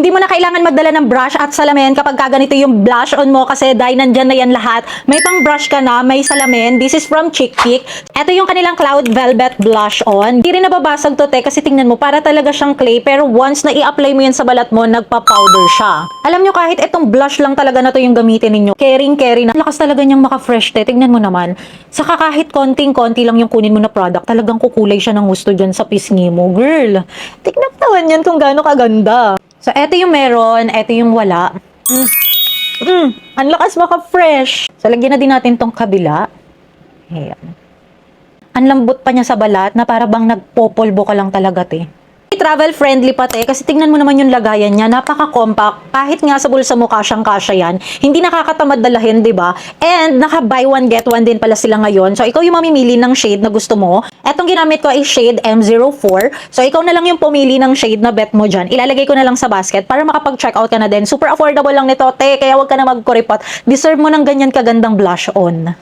Hindi mo na kailangan magdala ng brush at salamin kapag kaganito yung blush on mo kasi dahil nandyan na yan lahat. May pang brush ka na, may salamin. This is from Chick Peek. Ito yung kanilang Cloud Velvet Blush On. Hindi rin nababasag to, te, kasi tingnan mo, para talaga siyang clay, pero once na i-apply mo yan sa balat mo, nagpa-powder siya. Alam nyo, kahit itong blush lang talaga na to yung gamitin ninyo, caring na. Lakas talaga niyang maka-fresh, te. Tingnan mo naman. Saka kahit konting-konti lang yung kunin mo na product, talagang kukulay siya ng gusto dyan sa pisngi mo. Girl, tignan naman yan kung gaano kaganda. So, eto yung meron, eto yung wala. Ang lakas maka-fresh. So, lagyan na din natin tong kabila. Ayan. Ang lambot pa niya sa balat na para bang nagpopolbo ka lang talaga, te. Travel friendly pa, te, kasi tingnan mo naman yung lagayan niya, napaka-compact. Kahit nga sa bulsa mo kasyang-kasya yan, hindi nakakatamad dalahin, 'di ba? And naka buy one get one din pala sila ngayon. So ikaw yung mamimili ng shade na gusto mo. Etong ginamit ko ay shade M04. So ikaw na lang yung pumili ng shade na bet mo diyan. Ilalagay ko na lang sa basket para makapag-check out ka na din. Super affordable lang nito, te, kaya wag ka na magkuripot. Deserve mo ng ganyan kagandang blush on.